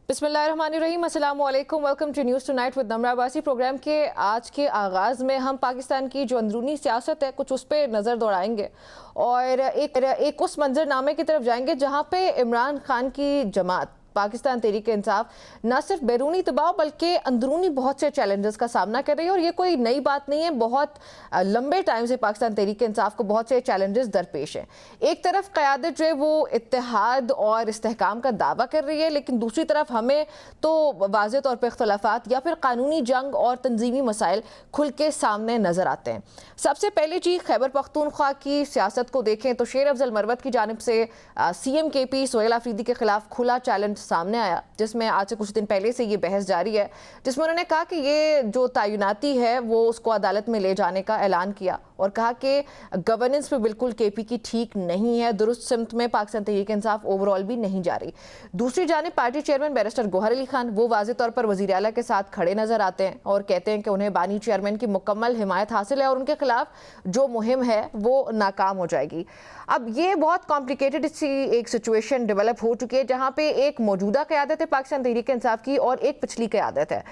बिस्मिल्लाहिर्रहमानिर्रहीम, अस्सलाम वालेकुम। Welcome to news tonight with Namra Abbasi. Programme के आज के आगाज़ में हम पाकिस्तान की जो अंदरूनी सियासत है कुछ उस पर नज़र दौड़ाएंगे और एक उस मंजरनामे की तरफ जाएंगे जहाँ पे इमरान खान की जमात पाकिस्तान तहरीक इंसाफ न सिर्फ बैरूनी दबाव बल्कि अंदरूनी बहुत से चैलेंजेस का सामना कर रही है। और ये कोई नई बात नहीं है, बहुत लंबे टाइम से पाकिस्तान तहरीक इंसाफ को बहुत से चैलेंजेस दरपेश हैं। एक तरफ क़यादत जो है वो इत्तेहाद और इस्तेहकाम का दावा कर रही है, लेकिन दूसरी तरफ हमें तो वाज़ेह तौर पर इख्तलाफात या फिर कानूनी जंग और तंजीमी मसाइल खुल के सामने नज़र आते हैं। सबसे पहले जी खैबर पख्तूनख्वा की सियासत को देखें तो शेर अफजल मरवत की जानिब से CM-KP सोहेल आफरीदी के खिलाफ खुला चैलेंज सामने आया, जिसमें आज से कुछ दिन पहले से ये बहस जारी है, जिसमें उन्होंने कहा कि ये जो तैनाती है वो उसको अदालत में ले जाने का ऐलान किया और कहा कि गवर्नेंस पे बिल्कुल KP की ठीक नहीं है, दुरुस्त सिमत में पाकिस्तान तहरीक इंसाफ ओवरऑल भी नहीं जा रही। दूसरी जानिब party chairman barrister Gohar Ali Khan वो वाज़ेह तौर पर वज़ीर आला के साथ खड़े नजर आते हैं और कहते हैं कि उन्हें बानी चेयरमैन की मुकम्मल हिमायत हासिल है और उनके खिलाफ जो मुहिम है वो नाकाम हो जाएगी। अब ये बहुत कॉम्प्लिकेटेड सी एक सिचुएशन डेवलप हो चुकी है जहाँ पे एक मौजूदा क़यादत है पाकिस्तान तहरीक इंसाफ की और एक पिछली क़यादत है।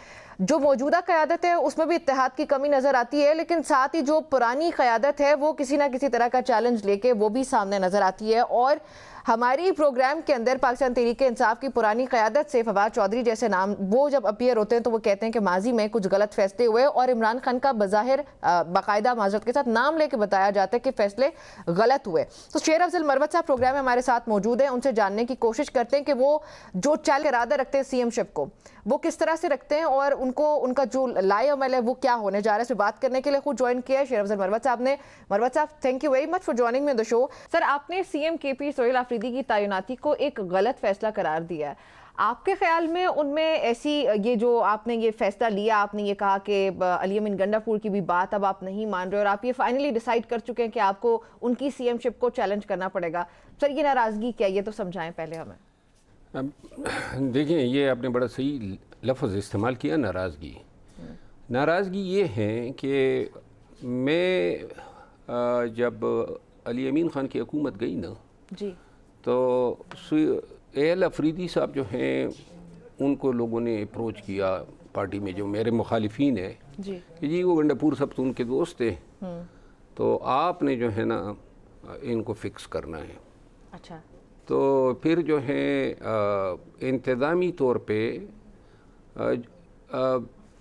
जो मौजूदा क़यादत है उसमें भी इत्तेहाद की कमी नज़र आती है, लेकिन साथ ही जो पुरानी क़यादत है वो किसी ना किसी तरह का चैलेंज लेके वो भी सामने नज़र आती है। और हमारी प्रोग्राम के अंदर पाकिस्तान तहरीक इंसाफ की पुरानी क़यादत से फवाद चौधरी जैसे नाम वो जब अपीयर होते हैं तो वो कहते हैं कि माजी में कुछ गलत फैसले हुए और इमरान खान का बज़ाहिर बाकायदा माजरत के साथ नाम लेके बताया जाता है कि फैसले गलत हुए। तो शेर अफजल मरवत साहब प्रोग्राम में हमारे साथ मौजूद हैं, उनसे जानने की कोशिश करते हैं कि वो जो चैलेंज इरादा रखते हैं CM-शिप को वो किस तरह से रखते हैं और उनका जो लाए अमल है वो क्या होने जा रहा है। इस पर बात करने के लिए खुद ज्वाइन किया है शेर अफजल मरवत साहब ने। मरवत साहब, thank you very much for joining me the show. Sir, आपने CM-KP सोहेल आफरीदी की तैनाती को एक गलत फैसला करार दिया है। आपके ख्याल में उनमें ऐसी ये जो आपने ये फैसला लिया, आपने ये कहा कि अली अमीन गंडापुर की भी बात अब आप नहीं मान रहे और आप ये फाइनली डिसाइड कर चुके हैं कि आपको उनकी CM-शिप को चैलेंज करना पड़ेगा। सर, ये नाराज़गी क्या, ये तो समझाएं पहले हमें। देखिए, ये आपने बड़ा सही लफ्ज़ इस्तेमाल किया, नाराज़गी। नाराज़गी ये है कि मैं जब अली अमीन ख़ान की हुकूमत गई ना जी, तो सोहेल आफरीदी साहब जो हैं उनको लोगों ने अप्रोच किया पार्टी में, जो मेरे मुखालिफिन है जी, कि जी वो गंडापुर साहब तो उनके दोस्त थे, तो आपने जो है ना इनको फ़िक्स करना है। अच्छा, तो फिर जो है इंतज़ामी तौर पे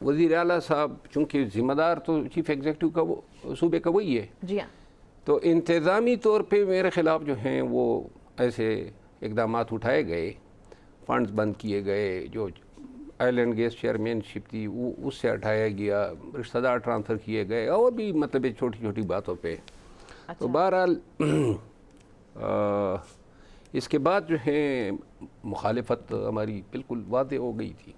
वज़ीर आला साहब, चूँकि ज़िम्मेदार तो चीफ़ एग्जीक्यूटिव का वो सूबे का वही है, जी हाँ, तो इंतज़ामी तौर पे मेरे ख़िलाफ़ जो हैं वो ऐसे इक़दामात उठाए गए, फ़ंड्स बंद किए गए, जो ऑयल एंड गैस चेयरमैनशिप थी वो उससे हटाया गया, रिश्तेदार ट्रांसफ़र किए गए और भी मतलब छोटी छोटी बातों पे। अच्छा, तो बहरहाल इसके बाद जो है मुखालिफत हमारी बिल्कुल वाज़ेह हो गई थी।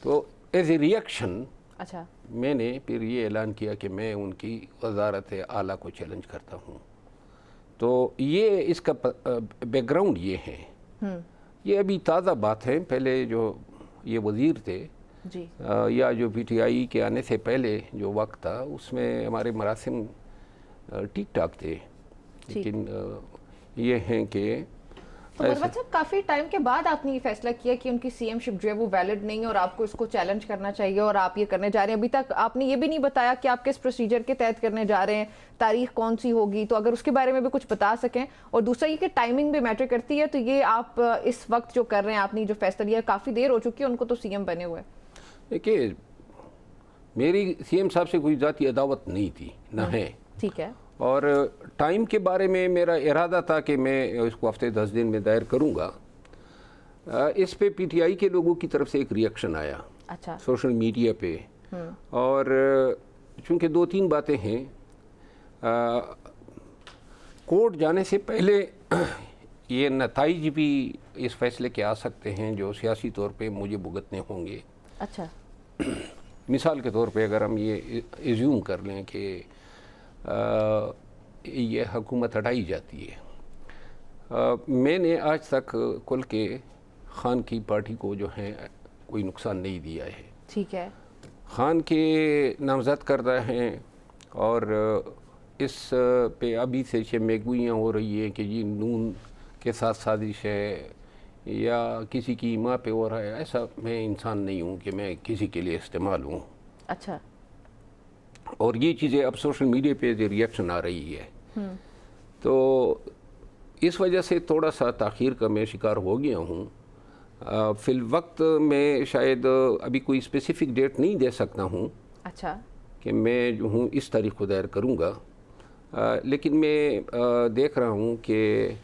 तो एज ए रिएक्शन अच्छा, मैंने फिर ये ऐलान किया कि मैं उनकी वज़ारत आला को चैलेंज करता हूँ। तो ये इसका बैकग्राउंड ये है, ये अभी ताज़ा बात है। पहले जो ये वज़ीर थे जी, या जो PTI के आने से पहले जो वक्त था उसमें हमारे मरासिम ठीक ठाक थे, लेकिन ये हैं कि तो मरवत साहब काफ़ी टाइम के बाद आपने ये फैसला किया कि उनकी CM-शिप जो है वो वैलिड नहीं है और आपको इसको चैलेंज करना चाहिए और आप ये करने जा रहे हैं। अभी तक आपने ये भी नहीं बताया कि आप किस प्रोसीजर के तहत करने जा रहे हैं, तारीख कौन सी होगी, तो अगर उसके बारे में भी कुछ बता सकें। और दूसरा ये कि टाइमिंग भी मैटर करती है, तो ये आप इस वक्त जो कर रहे हैं, आपने जो फैसला लिया, काफ़ी देर हो चुकी है उनको तो CM बने हुए। देखिए, मेरी CM साहब से कोई ज़ाती अदावत नहीं थी, ना है। ठीक है, और टाइम के बारे में मेरा इरादा था कि मैं इसको हफ्ते 10 दिन में दायर करूँगा। इस पे PTI के लोगों की तरफ से एक रिएक्शन आया, अच्छा, सोशल मीडिया पे, और चूँकि 2-3 बातें हैं, कोर्ट जाने से पहले ये नताइज भी इस फैसले के आ सकते हैं जो सियासी तौर पे मुझे भुगतने होंगे। अच्छा, मिसाल के तौर पे अगर हम ये एज्यूम कर लें कि ये हुकूमत हटाई जाती है, मैंने आज तक कुल के खान की पार्टी को जो है कोई नुकसान नहीं दिया है। ठीक है, खान के नामज़द करदा हैं और इस पे अभी से मेगुइयाँ हो रही हैं कि जी नून के साथ साजिश है, या किसी की माँ पे हो रहा है, ऐसा मैं इंसान नहीं हूँ कि मैं किसी के लिए इस्तेमाल हूँ। अच्छा। और ये चीज़ें अब सोशल मीडिया पे रिएक्शन आ रही है, तो इस वजह से थोड़ा सा ताख़ीर का मैं शिकार हो गया हूँ। फिल वक्त मैं शायद अभी कोई स्पेसिफ़िक डेट नहीं दे सकता हूँ अच्छा। कि मैं जो हूँ इस तारीख को दायर करूँगा, लेकिन मैं देख रहा हूँ कि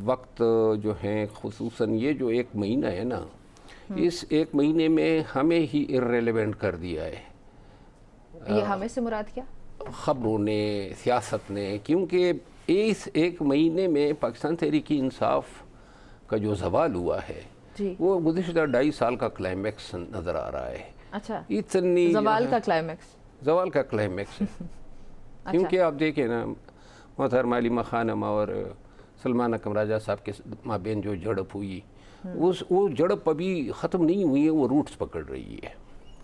वक्त जो है, खुसूसन ये जो एक महीना है ना, इस एक महीने में हमें ही इर्रेलेवेंट कर दिया है। ये हमें से मुराद क्या? ख़बरों ने, सियासत ने, क्योंकि इस एक महीने में पाकिस्तान तहरीक इंसाफ का जो ज़वाल हुआ है जी। वो गुज़िश्ता 2.5 साल का क्लाइमैक्स नज़र आ रहा है। अच्छा, इतनी ज़वाल का क्लाइमैक्स। ज़वाल का क्लाइमैक्स है। क्योंकि आप देखें ना, मोहतरमा अलीमा खानम और सलमान अकरम राजा साहब के माबेन जो झड़प हुई, वो झड़प अभी ख़त्म नहीं हुई है, वो रूट्स पकड़ रही है।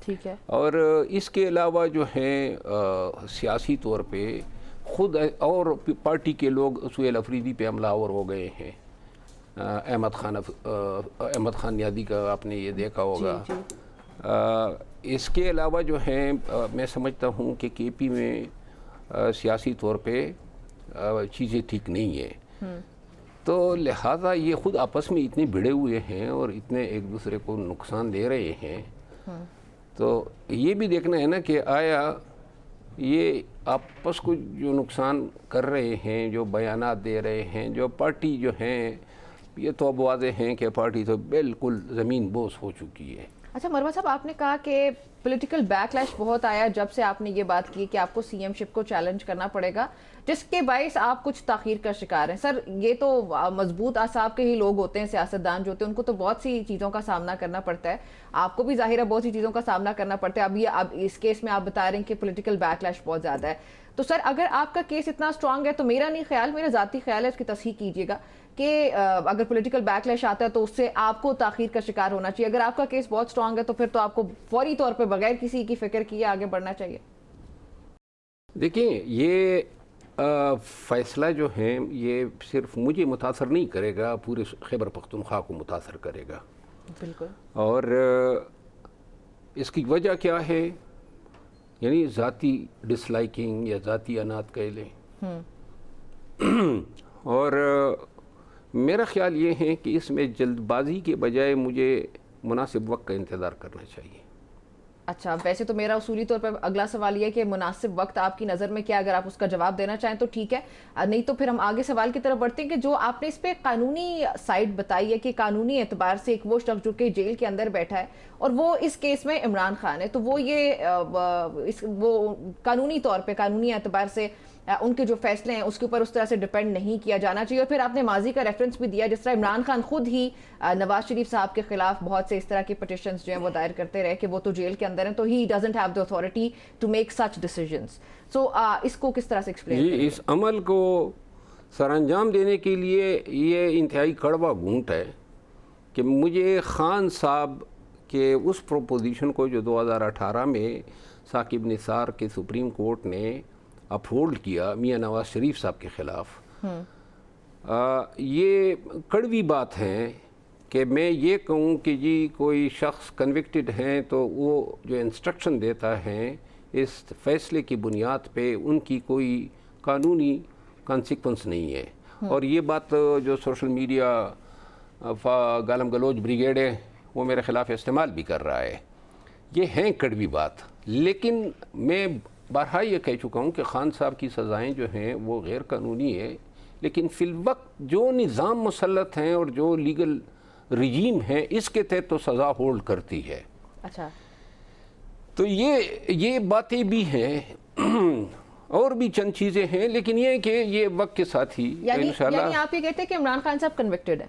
ठीक है। और इसके अलावा जो है सियासी तौर पे ख़ुद और पार्टी के लोग सुहेल अफरीदी पे हमलावर हो गए हैं। अहमद खान यादी का आपने ये देखा होगा। जी, जी। इसके अलावा जो है मैं समझता हूँ कि केपी में सियासी तौर पे चीज़ें ठीक नहीं है, तो लिहाजा ये ख़ुद आपस में इतने भिड़े हुए हैं और इतने एक दूसरे को नुकसान दे रहे हैं। तो ये भी देखना है ना कि आया ये आपस को जो नुकसान कर रहे हैं, जो बयानात दे रहे हैं, जो पार्टी जो हैं, ये तो अब वाज़ेह हैं कि पार्टी तो बिल्कुल ज़मीन बोस हो चुकी है। अच्छा मरवा साहब, आपने कहा कि पॉलिटिकल बैकलैश बहुत आया जब से आपने ये बात की कि आपको सीएमशिप को चैलेंज करना पड़ेगा, जिसके बाइस आप कुछ ताख़ीर का शिकार हैं। सर, ये तो मजबूत आसाब के ही लोग होते हैं, सियासतदान जो होते हैं, उनको तो बहुत सी चीज़ों का सामना करना पड़ता है। आपको भी ज़ाहिर है बहुत सी चीज़ों का सामना करना पड़ता है। अब इस केस में आप बता रहे हैं कि पॉलिटिकल बैकलैश बहुत ज़्यादा है। तो सर, अगर आपका केस इतना स्ट्रांग है, तो मेरा नहीं ख्याल, मेरा ज़ाती ख्याल है, इसकी तस्हीह कीजिएगा कि अगर पॉलिटिकल बैकलैश आता है तो उससे आपको ताख़ीर का शिकार होना चाहिए। अगर आपका केस बहुत स्ट्रांग है तो फिर तो आपको फौरी तौर पे बगैर किसी की फिक्र किए आगे बढ़ना चाहिए। देखिए, ये फ़ैसला जो है ये सिर्फ मुझे मुतासर नहीं करेगा, पूरे खैबर पख्तूनख्वा को मुतासर करेगा। बिल्कुल। और इसकी वजह क्या है, यानी ज़ाती डिसलाइकिंग या ज़ाती अनात कह लें। और मेरा ख्याल ये है कि इसमें जल्दबाजी के बजाय मुझे मुनासिब वक्त का इंतज़ार करना चाहिए। अच्छा, वैसे तो मेरा उसूली तौर पर अगला सवाल ये है कि मुनासिब वक्त आपकी नज़र में क्या, अगर आप उसका जवाब देना चाहें तो ठीक है, नहीं तो फिर हम आगे सवाल की तरफ बढ़ते हैं कि जो आपने इस पर कानूनी साइड बताई है कि कानूनी एतबार से एक वो शख्स जो कि जेल के अंदर बैठा है और वो इस केस में इमरान खान है, तो वो कानूनी तौर पर, कानूनी एतबार से उनके जो फैसले हैं उसके ऊपर उस तरह से डिपेंड नहीं किया जाना चाहिए। और फिर आपने माजी का रेफरेंस भी दिया, जिस तरह इमरान खान खुद ही नवाज शरीफ साहब के खिलाफ बहुत से इस तरह के पिटिशंस जो हैं वो दायर करते रहे कि वो तो जेल के अंदर हैं, तो he doesn't have the authority to make such decisions. So इसको किस तरह से एक्सप्लेन? इस अमल को सरअंजाम देने के लिए ये इंतहाई कड़वा घूंट है कि मुझे खान साहब के उस प्रोपोजिशन को जो 2018 में साकिब निसार के सुप्रीम कोर्ट ने अपहोल्ड किया मियाँ नवाज शरीफ साहब के ख़िलाफ़, ये कड़वी बात है कि मैं ये कहूँ कि जी कोई शख्स कन्विक्टेड हैं तो वो जो इंस्ट्रक्शन देता है इस फैसले की बुनियाद पे उनकी कोई कानूनी कॉन्सिक्वेंस नहीं है। और ये बात जो सोशल मीडिया गालम गलोच ब्रिगेड है वो मेरे ख़िलाफ़ इस्तेमाल भी कर रहा है, ये हैं कड़वी बात। लेकिन मैं बारहा ये कह चुका हूँ कि खान साहब की सज़ाएँ जो हैं वो गैर कानूनी है, लेकिन फ़िलवक्त जो निज़ाम मुसल्लत हैं और जो लीगल रजीम है इसके तहत तो सज़ा होल्ड करती है। अच्छा, तो ये बातें भी हैं और भी चंद चीज़ें हैं, लेकिन ये कि ये वक्त के साथ ही इंशाल्लाह। यानी आप ये कहते हैं कि इमरान खान साहब कन्विक्टेड है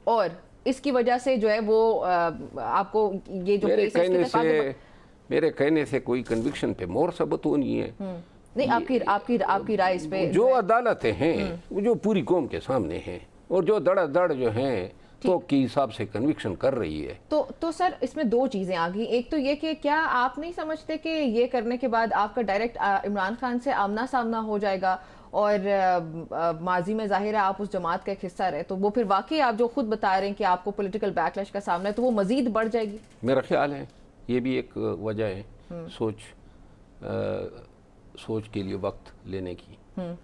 और इसकी वजह से जो है वो आपको ये जो मेरे कहने से कोई कन्विक्शन पे मोर सबूत नहीं है। नहीं, आपकी राय इस पे जो अदालतें हैं जो पूरी कौम के सामने हैं और जो धड़ाधड़ जो हैं तो के हिसाब से कन्विक्शन कर रही है। तो सर, इसमें दो चीज़ें आ गई। एक तो ये कि क्या आप नहीं समझते कि ये करने के बाद आपका डायरेक्ट इमरान खान से आमना सामना हो जाएगा और माजी में जाहिर है आप उस जमात का एक हिस्सा रहे, तो वो फिर वाकई आप जो खुद बता रहे हैं कि आपको पॉलिटिकल बैकलैश का सामना है, तो वो मजीद बढ़ जाएगी? मेरा ख्याल है ये भी एक वजह है सोच के लिए वक्त लेने की।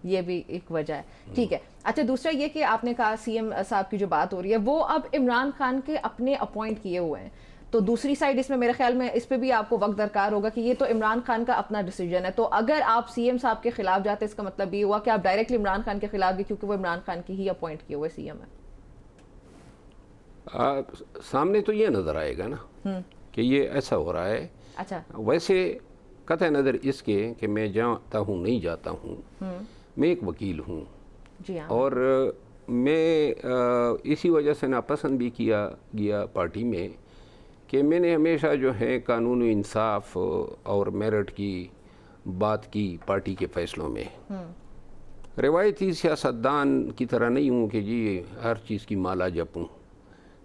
ये भी एक वजह है। ठीक है, अच्छा दूसरा ये कि आपने कहा सीएम साहब की जो बात हो रही है वो अब इमरान खान के अपने अपॉइंट किए हुए हैं, तो दूसरी साइड इसमें मेरे ख्याल में इस पे भी आपको वक्त दरकार होगा कि ये तो इमरान खान का अपना डिसीजन है, तो अगर आप सीएम साहब के खिलाफ जाते इसका मतलब ये हुआ कि आप डायरेक्टली इमरान खान के खिलाफ गए क्योंकि वो इमरान खान की ही अपॉइंट किए हुए सीएम है। सामने तो ये नज़र आएगा ना कि ये ऐसा हो रहा है। अच्छा, वैसे कतई नज़र इसके कि मैं जाता हूँ नहीं जाता हूँ, मैं एक वकील हूँ जी हाँ, और मैं इसी वजह से नापसंद भी किया गया पार्टी में कि मैंने हमेशा जो है कानून इंसाफ और मेरिट की बात की पार्टी के फैसलों में। रिवायती सियासतदान की तरह नहीं हूँ कि जी हर चीज़ की माला जपूँ।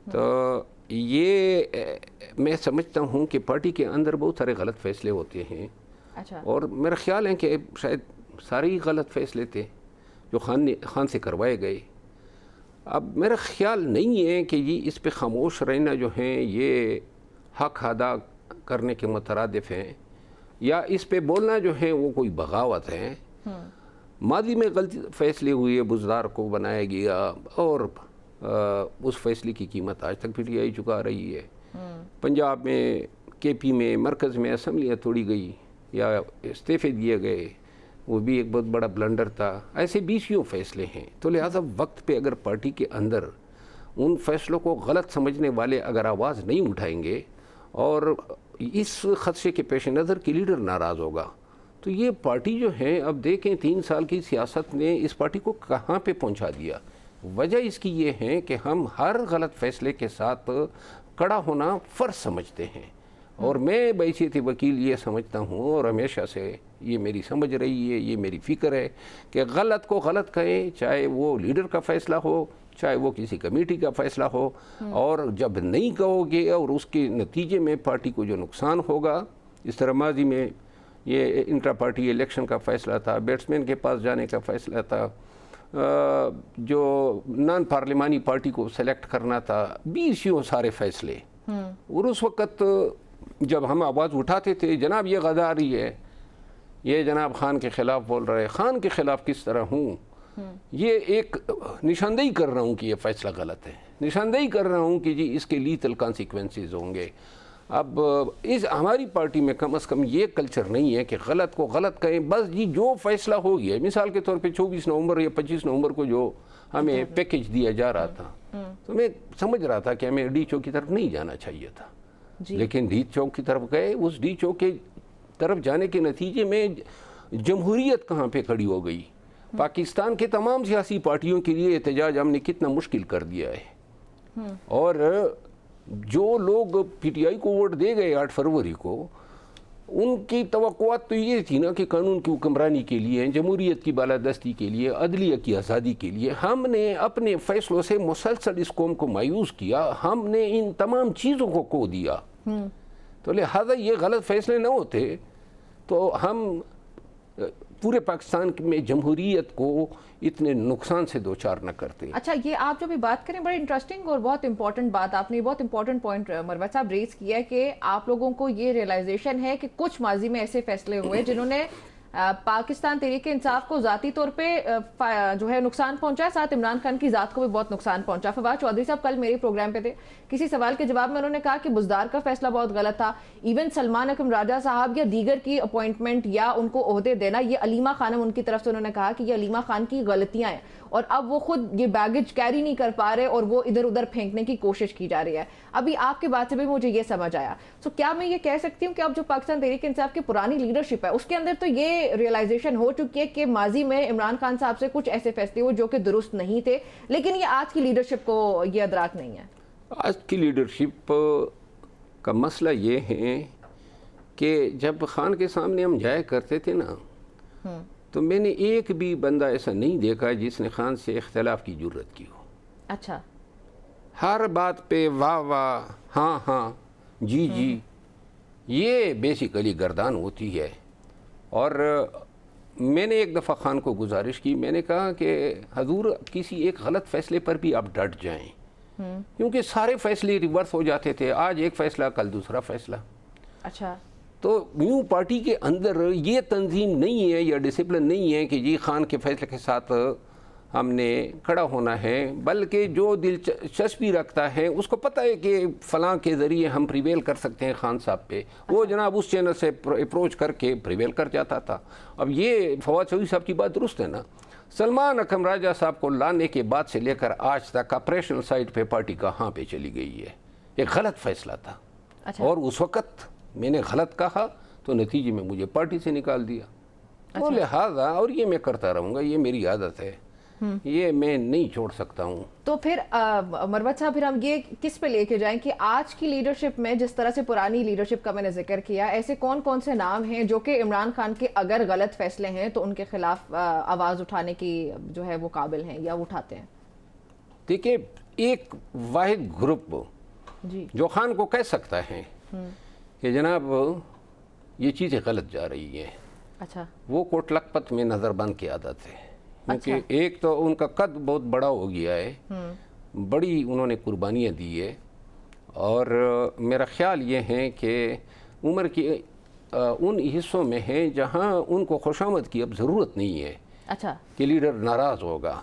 तो ये मैं समझता हूँ कि पार्टी के अंदर बहुत सारे गलत फैसले होते हैं। अच्छा, और मेरा ख्याल है कि शायद सारे ही गलत फैसले थे जो खान से करवाए गए। अब मेरा ख्याल नहीं है कि ये इस पे खामोश रहना जो है ये हक अदा करने के मुतरादिफ हैं या इस पे बोलना जो है वो कोई बगावत है। मादी में गलती फैसले हुए, बुज़दार को बनाया गया और उस फैसले की कीमत आज तक पीटीआई चुका रही है। पंजाब में, केपी में, मरकज़ में असम्बलियाँ तोड़ी गई या इस्तीफ़े दिए गए, वो भी एक बहुत बड़ा ब्लंडर था। ऐसे 20 फैसले हैं। तो लिहाजा वक्त पे अगर पार्टी के अंदर उन फैसलों को गलत समझने वाले अगर आवाज़ नहीं उठाएंगे और इस खदशे के पेश नज़र कि लीडर नाराज़ होगा, तो ये पार्टी जो है अब देखें 3 साल की सियासत ने इस पार्टी को कहाँ पे पहुँचा दिया। वजह इसकी ये है कि हम हर गलत फैसले के साथ कड़ा होना फ़र्ज समझते हैं। और मैं बैसियत वकील ये समझता हूँ और हमेशा से ये मेरी समझ रही है, ये मेरी फ़िक्र है कि गलत को गलत कहें, चाहे वो लीडर का फ़ैसला हो, चाहे वो किसी कमेटी का फ़ैसला हो, और जब नहीं कहोगे और उसके नतीजे में पार्टी को जो नुकसान होगा, इस तरह माजी में ये इंट्रा पार्टी इलेक्शन का फ़ैसला था, बैट्समैन के पास जाने का फ़ैसला था, जो नॉन पार्लिमानी पार्टी को सेलेक्ट करना था, 20 सारे फैसले। और उस वक़्त जब हम आवाज़ उठाते थे जनाब ये गद्दारी है, ये जनाब खान के ख़िलाफ़ बोल रहे हैं, खान के ख़िलाफ़ किस तरह हूँ, ये एक निशानदेही कर रहा हूँ कि ये फ़ैसला गलत है, निशानदेही कर रहा हूँ कि जी इसके लीथल कॉन्सिक्वेंसेस होंगे। अब इस हमारी पार्टी में कम से कम ये कल्चर नहीं है कि गलत को गलत कहें, बस जी जो फ़ैसला हो गया। मिसाल के तौर पे 24 नवंबर या 25 नवंबर को जो हमें पैकेज दिया जा रहा था, तो मैं समझ रहा था कि हमें डी चौक की तरफ नहीं जाना चाहिए था, लेकिन डी चौक की तरफ गए। उस डी चौक के तरफ जाने के नतीजे में जमहूरियत कहाँ पे खड़ी हो गई। पाकिस्तान के तमाम सियासी पार्टियों के लिए एहतजाज हमने कितना मुश्किल कर दिया है। और जो लोग पीटीआई को वोट दे गए 8 फरवरी को, उनकी तवक्कुआत तो ये थी ना कि कानून की हुक्मरानी के लिए, जमहूरियत की बालादस्ती के लिए, अदलिया की आज़ादी के लिए हमने अपने फ़ैसलों से मुसलसल इस कौम को मायूस किया। हमने इन तमाम चीज़ों को खो दिया। तो लिहाजा ये गलत फ़ैसले ना होते तो हम पूरे पाकिस्तान में जमहूरियत को इतने नुकसान से दो चार न करते। अच्छा, ये आप जो भी बात करें बड़ी इंटरेस्टिंग और बहुत इंपॉर्टेंट बात, आपने बहुत इंपॉर्टेंट पॉइंट मरवत साहब रेज किया है कि आप लोगों को ये रियलाइजेशन है कि कुछ माजी में ऐसे फैसले हुए जिन्होंने पाकिस्तान तहरीक इंसाफ को ज़ाती तौर पे जो है नुकसान पहुंचा, साथ इमरान खान की ज़ात को भी बहुत नुकसान पहुंचा। फवाद चौधरी साहब कल मेरे प्रोग्राम पे थे, किसी सवाल के जवाब में उन्होंने कहा कि बुज़दार का फैसला बहुत गलत था, इवन सलमान अकरम राजा साहब या दीगर की अपॉइंटमेंट या उनको ओहदे देना, ये अलीमा खानम उनकी तरफ से उन्होंने कहा कि ये अलीमा खान की गलतियां हैं और अब वो खुद ये बैगेज कैरी नहीं कर पा रहे और वो इधर उधर फेंकने की कोशिश की जा रही है। अभी आपके बात से भी मुझे ये समझ आया। तो क्या मैं ये कह सकती हूँ कि अब जो पाकिस्तान तहरीक इंसाफ की पुरानी लीडरशिप है उसके अंदर तो ये रियलाइजेशन हो चुकी है कि माजी में इमरान खान साहब से कुछ ऐसे फैसले हुए जो कि दुरुस्त नहीं थे, लेकिन ये आज की लीडरशिप को ये अदराक नहीं है। आज की लीडरशिप का मसला ये है कि जब खान के सामने हम जाया करते थे ना, तो मैंने एक भी बंदा ऐसा नहीं देखा जिसने खान से इख्तलाफ की जुर्रत की हो। अच्छा, हर बात पे वाह वाह, हाँ हाँ, जी जी, ये बेसिकली गर्दान होती है। और मैंने एक दफ़ा खान को गुजारिश की, मैंने कहा कि हजूर किसी एक गलत फैसले पर भी आप डट जाएं, क्योंकि सारे फैसले रिवर्स हो जाते थे, आज एक फैसला कल दूसरा फैसला। अच्छा, तो न्यू पार्टी के अंदर ये तंजीम नहीं है या डिसिप्लिन नहीं है कि जी खान के फैसले के साथ हमने खड़ा होना है, बल्कि जो दिलचस्पी रखता है उसको पता है कि फ़लाँ के ज़रिए हम प्रिवेल कर सकते हैं खान साहब पे, वो जनाब उस चैनल से अप्रोच करके प्रिवेल कर जाता था। अब ये फवाद चौधरी साहब की बात दुरुस्त है ना, सलमान अकरम राजा साहब को लाने के बाद से लेकर आज तक ऑपरेशनल साइड पे पार्टी कहाँ पे चली गई है, एक गलत फैसला था। अच्छा। और उस वक़्त मैंने गलत कहा तो नतीजे में मुझे पार्टी से निकाल दिया। तो लिहाजा, और ये मैं करता रहूँगा, ये मेरी आदत है, ये मैं नहीं छोड़ सकता हूँ। तो फिर मरवत साहब, फिर हम ये किस पे लेके जाएं कि आज की लीडरशिप में, जिस तरह से पुरानी लीडरशिप का मैंने जिक्र किया, ऐसे कौन कौन से नाम हैं जो कि इमरान खान के अगर गलत फैसले हैं तो उनके खिलाफ आवाज़ उठाने की जो है वो काबिल हैं या उठाते हैं? देखिए, एक वाहिद ग्रुप जी, जो खान को कह सकता है कि जनाब ये चीज़ें गलत जा रही हैं, अच्छा, वो कोट लखपत में नज़रबंद की आदत है। क्योंकि एक तो उनका कद बहुत बड़ा हो गया है, बड़ी उन्होंने कुर्बानियाँ दी है, और मेरा ख्याल ये है कि उम्र के उन हिस्सों में है जहाँ उनको खुशामद की अब ज़रूरत नहीं है। अच्छा, कि लीडर नाराज़ होगा,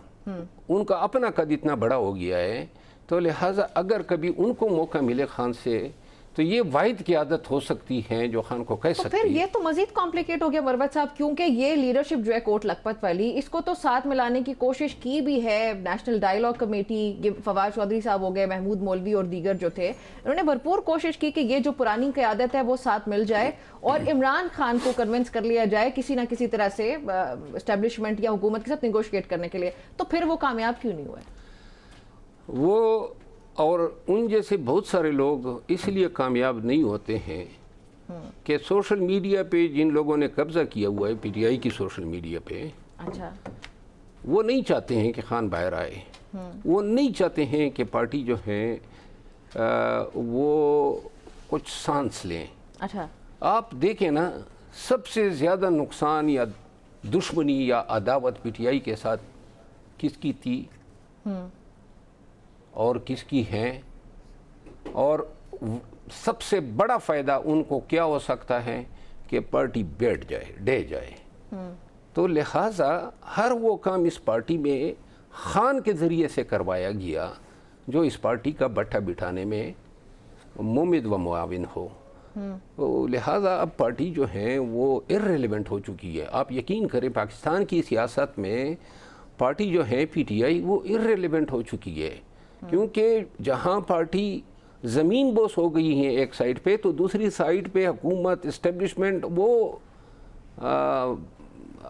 उनका अपना कद इतना बड़ा हो गया है, तो लिहाजा अगर कभी उनको मौका मिले खान से, तो ये वाहिद की आदत हो सकती है जो खान को कह तो सकती फिर है। ये तो मजीद कॉम्प्लिकेट हो गया मरवत साहब, क्योंकि ये लीडरशिप जो है कोट लखपत वाली, इसको तो साथ मिलाने की कोशिश की भी है national dialogue committee, Fawad Chaudhry साहब हो गए, महमूद मौलवी और दीगर जो थे, उन्होंने भरपूर कोशिश की कि ये जो पुरानी क़यादत है वो साथ मिल जाए और इमरान खान को कन्विंस कर लिया जाए किसी ना किसी तरह से एस्टेब्लिशमेंट या हुकूमत के साथ निगोशिएट करने के लिए। तो फिर वो कामयाब क्यों नहीं हुए? वो और उन जैसे बहुत सारे लोग इसलिए कामयाब नहीं होते हैं कि सोशल मीडिया पे जिन लोगों ने कब्ज़ा किया हुआ है, पीटीआई की सोशल मीडिया पे, अच्छा, वो नहीं चाहते हैं कि खान बाहर आए, वो नहीं चाहते हैं कि पार्टी जो है वो कुछ सांस लें। अच्छा, आप देखें ना, सबसे ज़्यादा नुकसान या दुश्मनी या अदावत पीटीआई के साथ किसकी थी और किसकी है, और सबसे बड़ा फ़ायदा उनको क्या हो सकता है कि पार्टी बैठ जाए, ढह जाए। तो लिहाजा हर वो काम इस पार्टी में खान के ज़रिए से करवाया गया जो इस पार्टी का बट्टा बिठाने में मुमिद व मुआविन हो। तो लिहाजा अब पार्टी जो है वो इर्रेलेवेंट हो चुकी है। आप यकीन करें, पाकिस्तान की सियासत में पार्टी जो है पीटीआई वो इर्रेलेवेंट हो चुकी है, क्योंकि जहां पार्टी ज़मीन बोस हो गई है एक साइड पे, तो दूसरी साइड पे हुकूमत, इस्टेब्लिशमेंट वो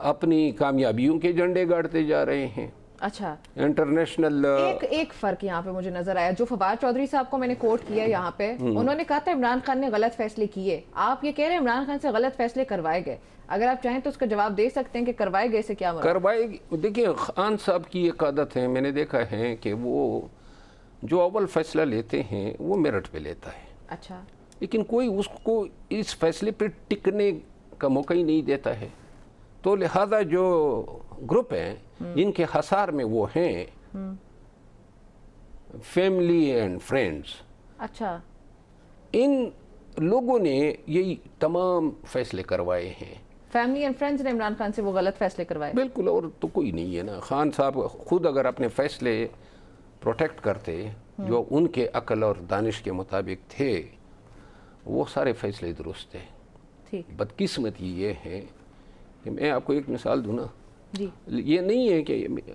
अपनी कामयाबियों के झंडे गाड़ते जा रहे हैं। अच्छा, इंटरनेशनल एक फर्क यहाँ पे मुझे नजर आया, जो फवाद चौधरी साहब को मैंने कोट किया यहाँ पे, उन्होंने कहा था इमरान खान ने गलत फैसले किए। आप ये कह रहे हैं इमरान खान से गलत फैसले करवाए गए, अगर आप चाहें तो उसका जवाब दे सकते हैं कि करवाए गए से क्या मतलब? करवाए, देखिए खान साहब की एक आदत है, मैंने देखा है कि वो जो अव्वल फैसला लेते हैं वो मेरिट पे लेता है। अच्छा, लेकिन कोई उसको इस फैसले पे टिकने का मौका ही नहीं देता है। तो लिहाजा जो ग्रुप हैं जिनके हसार में वो हैं, फैमिली एंड फ्रेंड्स, अच्छा, इन लोगों ने यही तमाम फैसले करवाए हैं। फैमिली एंड फ्रेंड्स ने इमरान खान से वो गलत फैसले करवाए? बिल्कुल, और तो कोई नहीं है ना। खान साहब खुद अगर अपने फैसले प्रोटेक्ट करते जो उनके अक्ल और दानिश के मुताबिक थे, वो सारे फैसले दुरुस्त थे। ठीक, बदकिस्मती ये है कि मैं आपको एक मिसाल दूँ ना, जी, ये नहीं है कि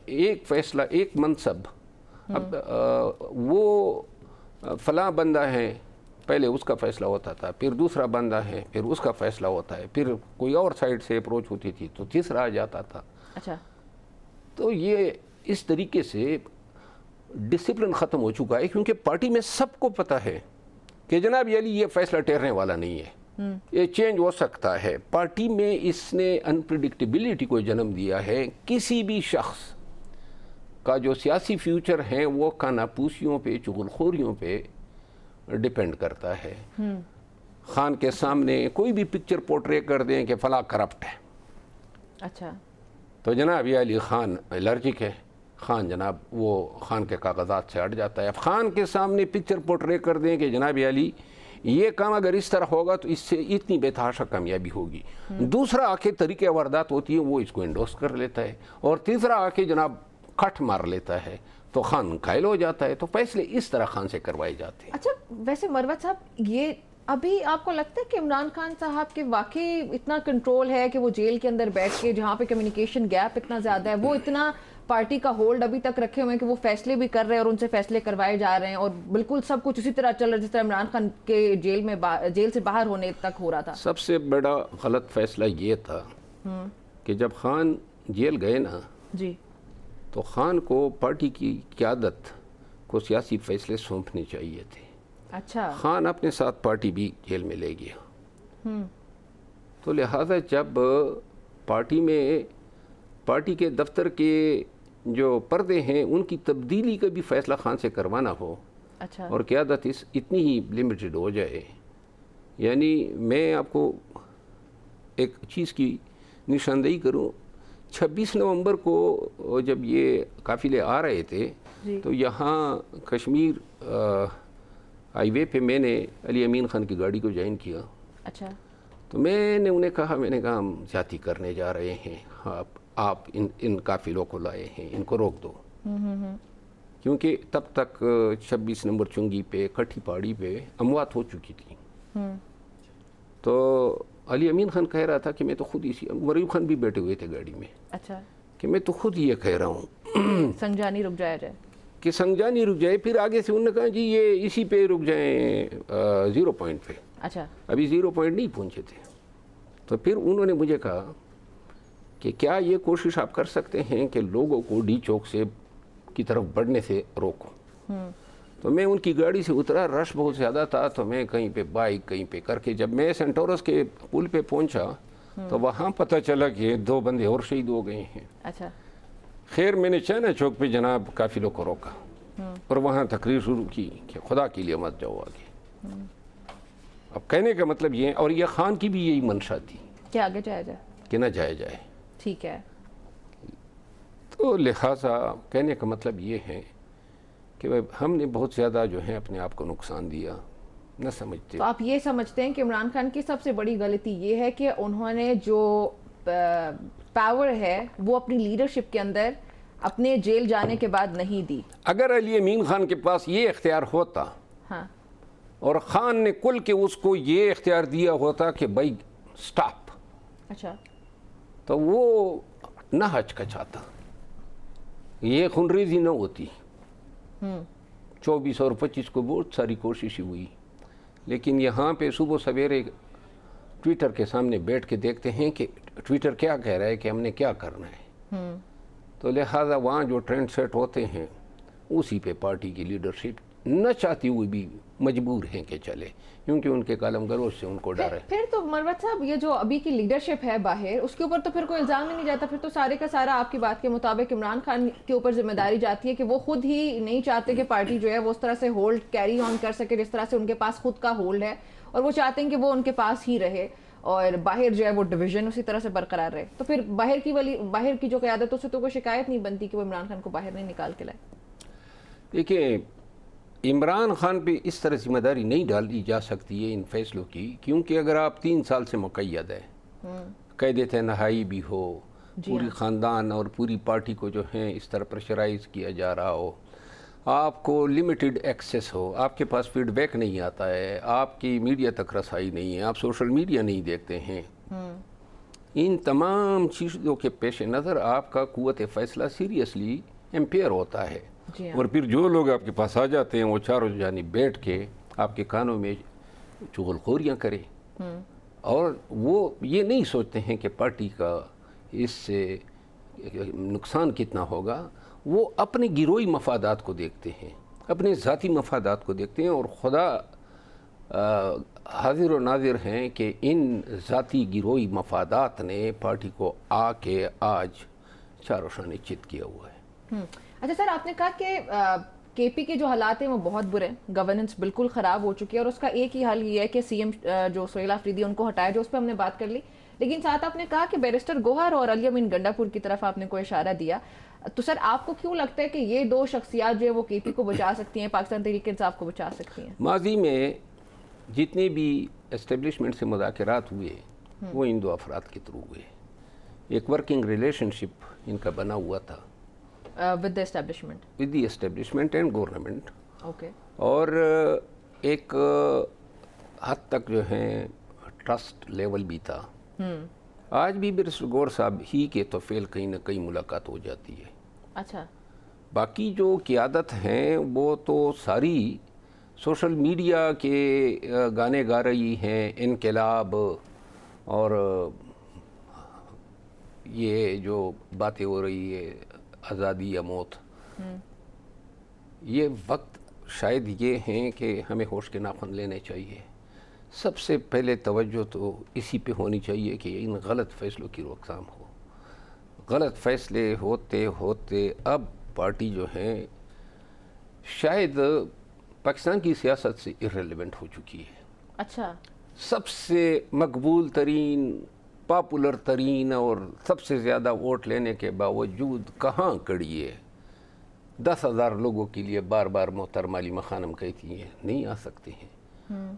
एक फैसला, एक मनसब, अब वो फलां बंदा है, पहले उसका फ़ैसला होता था, फिर दूसरा बंदा है, फिर उसका फ़ैसला होता है, फिर कोई और साइड से अप्रोच होती थी तो तीसरा आ जाता था। अच्छा, तो ये इस तरीके से डिसिप्लिन ख़त्म हो चुका है, क्योंकि पार्टी में सबको पता है कि जनाब ये फ़ैसला ठहरने वाला नहीं है, ये चेंज हो सकता है। पार्टी में इसने अनप्रिडिक्टेबिलिटी को जन्म दिया है। किसी भी शख्स का जो सियासी फ्यूचर है वो कानापूसियों पे, चुगलखोरियों पे डिपेंड करता है। खान के सामने कोई भी पिक्चर पोर्ट्रे कर दें कि फला करप्ट है, अच्छा। तो जनाब ये अली ख़ान एलर्जिक है, ख़ान जनाब वो ख़ान के कागजात से हट जाता है। अब ख़ान के सामने पिक्चर पोर्ट्रे कर दें कि जनाब अली ये काम अगर इस तरह होगा तो इससे इतनी बेतहाशा कामयाबी होगी। दूसरा आके तरीके वारदात होती है वो इसको इंडोर्स कर लेता है, और तीसरा आके जनाब कट मार लेता है तो ख़ान घायल हो जाता है। तो फैसले इस तरह ख़ान से करवाए जाते हैं। अच्छा, वैसे मरवत साहब, ये अभी आपको लगता है कि इमरान खान साहब के वाकई इतना कंट्रोल है कि वो जेल के अंदर बैठ के, जहाँ पे कम्युनिकेशन गैप इतना ज़्यादा है, वो इतना पार्टी का होल्ड अभी तक रखे हुए हैं कि वो फैसले भी कर रहे हैं और उनसे फैसले करवाए जा रहे हैं, और बिल्कुल सब कुछ उसी तरह चल रहा है जिस तरह इमरान खान के जेल से बाहर होने तक हो रहा था? सबसे बड़ा गलत फैसला ये था कि जब ख़ान जेल गए ना जी, तो ख़ान को पार्टी की क़यादत को सियासी फैसले सौंपने चाहिए थे। अच्छा। ख़ान अपने साथ पार्टी भी जेल में ले गया। तो लिहाजा जब पार्टी के दफ्तर के जो पर्दे हैं उनकी तब्दीली का भी फैसला ख़ान से करवाना हो, अच्छा। और क़यादत इतनी ही लिमिटेड हो जाए, यानी मैं आपको एक चीज़ की निशानदेही करूं, 26 नवंबर को जब ये काफ़िले आ रहे थे तो यहाँ कश्मीर हाईवे पे मैंने अली अमीन ख़ान की गाड़ी को ज्वाइन किया। अच्छा। तो मैंने उन्हें कहा, हम ज़्यादती करने जा रहे हैं, आप इन काफ़िलों को लाए हैं, इनको रोक दो। क्योंकि तब तक 26 नंबर चुंगी पे, कठी पहाड़ी पे अमवात हो चुकी थी। तो अली अमीन ख़ान कह रहा था कि मैं तो खुद इसी, मरीब खान भी बैठे हुए थे गाड़ी में। अच्छा। कि मैं तो खुद ये कह रहा हूँ संजानी रुक जाया जाए, कि संजानी रुक जाए। फिर आगे से उन्होंने कहा जी ये इसी पे रुक जाएं 0 पॉइंट पे। अच्छा। अभी 0 पॉइंट नहीं पहुँचे थे। तो फिर उन्होंने मुझे कहा कि क्या ये कोशिश आप कर सकते हैं कि लोगों को डी चौक से की तरफ बढ़ने से रोको। तो मैं उनकी गाड़ी से उतरा, रश बहुत ज़्यादा था, तो मैं कहीं पे बाइक कहीं पे करके जब मैं सेंटोरस के पुल पे पहुंचा तो वहाँ पता चला कि 2 बंदे और शहीद हो गए हैं। अच्छा। खैर मैंने चाइना चौक पे जनाब काफिलों को रोका और वहाँ तकरीर शुरू की कि खुदा के लिए मत जाओ आगे। अब कहने का मतलब ये, और ये ख़ान की भी यही मंशा थी कि आगे जाया जाए, कि ना जाया जाए। ठीक है। तो लिहाजा कहने का मतलब ये है कि हमने बहुत ज़्यादा जो है अपने आप को नुकसान दिया, न समझते। तो आप ये समझते हैं कि इमरान खान की सबसे बड़ी गलती ये है कि उन्होंने जो पावर है वो अपनी लीडरशिप के अंदर अपने जेल जाने के बाद नहीं दी। अगर अली अमीन खान के पास ये इख्तियार होता, हाँ, और ख़ान ने कुल के उसको ये इख्तियार दिया होता कि भाई स्टॉप, अच्छा, तो वो न हचकचाता, ये खुनरेजी न होती। 24 और 25 को बहुत सारी कोशिश हुई, लेकिन यहाँ पे सुबह सवेरे ट्विटर के सामने बैठ के देखते हैं कि ट्विटर क्या कह रहा है कि हमने क्या करना है। तो लिहाजा वहाँ जो ट्रेंड सेट होते हैं उसी पे पार्टी की लीडरशिप न चाहती हुई भी मजबूर हैं कि चले, क्योंकि उनके कलमगरों से उनको डर है। फिर तो मरवत साहब, ये जो अभी की लीडरशिप है बाहर, उसके ऊपर तो फिर कोई इल्ज़ाम ही नहीं जाता। फिर तो सारे का सारा आपकी बात के मुताबिक इमरान खान के ऊपर जिम्मेदारी जाती है कि वो खुद ही नहीं चाहते कि पार्टी जो है वो उस तरह से होल्ड कैरी ऑन कर सके जिस तरह से उनके पास खुद का होल्ड है, और वो चाहते हैं कि वो उनके पास ही रहे और बाहर जो है वो डिवीजन उसी तरह से बरकरार रहे। तो फिर बाहर की जो क़यादत, उससे तो कोई शिकायत नहीं बनती कि वो इमरान खान को बाहर नहीं निकाल के लाए। देखिए, इमरान खान पे इस तरह जिम्मेदारी नहीं डाली जा सकती है इन फैसलों की, क्योंकि अगर आप 3 साल से मुक़य्यद है, कैद तन्हाई भी हो, पूरी ख़ानदान और पूरी पार्टी को जो है इस तरह प्रेशराइज किया जा रहा हो, आपको लिमिटेड एक्सेस हो, आपके पास फीडबैक नहीं आता है, आपकी मीडिया तक रसाई नहीं है, आप सोशल मीडिया नहीं देखते हैं, इन तमाम चीज़ों के पेश नज़र आपका क़ुव्वत फ़ैसला सीरियसली इम्पेयर होता है। और फिर जो लोग आपके पास आ जाते हैं वो चारों जानी बैठ के आपके कानों में चुगलखोरियाँ करें, और वो ये नहीं सोचते हैं कि पार्टी का इससे नुकसान कितना होगा। वो अपने गिरोही मफादात को देखते हैं, अपने ज़ाती मफादात को देखते हैं, और खुदा हाजिर व नाजिर हैं कि इन ज़ाती गिरोही मफादात ने पार्टी को आके आज चारों शाने चित किया हुआ है। अच्छा सर, आपने कहा कि केपी के जो हालात हैं वो बहुत बुरे हैं, गवर्नेंस बिल्कुल ख़राब हो चुकी है, और उसका एक ही हल ये है कि सीएम जो सोहेल आफरीदी उनको हटाया, जो उस पर हमने बात कर ली। लेकिन साथ आपने कहा कि बैरिस्टर गोहर और अली अमीन गंडापुर की तरफ आपने कोई इशारा दिया, तो सर आपको क्यों लगता है कि ये दो शख्सियात जो है वो केपी को बचा सकती हैं, पाकिस्तान तहरीक इंसाफ को बचा सकती हैं? माजी में जितने भी एस्टेब्लिशमेंट से मुज़ाकरात हुए वो इन दो अफराद के थ्रू हुए। एक वर्किंग रिलेशनशिप इनका बना हुआ था with the establishment, with the establishment and government, okay, और एक हद तक जो है ट्रस्ट लेवल भी था। आज भी बैरिस्टर गौहर साहब ही के तो फेल कहीं ना कहीं मुलाकात हो जाती है। अच्छा, बाकी जो क़ियादत हैं वो तो सारी सोशल मीडिया के गाने गा रही हैं, इनकलाब और ये जो बातें हो रही है आज़ादी या मौत, ये वक्त शायद ये हैं कि हमें होश के नाखुन लेने चाहिए। सबसे पहले तवज्जो तो इसी पे होनी चाहिए कि इन गलत फ़ैसलों की रोकथाम हो। गलत फ़ैसले होते होते अब पार्टी जो है शायद पाकिस्तान की सियासत से इर्रेलेवेंट हो चुकी है। अच्छा, सबसे मकबूल तरीन, पॉपुलर तरीन और सबसे ज़्यादा वोट लेने के बावजूद कहाँ खड़ी है? 10,000 लोगों के लिए बार बार मोहतरमा अलीमा खानम कहती हैं नहीं आ सकते हैं,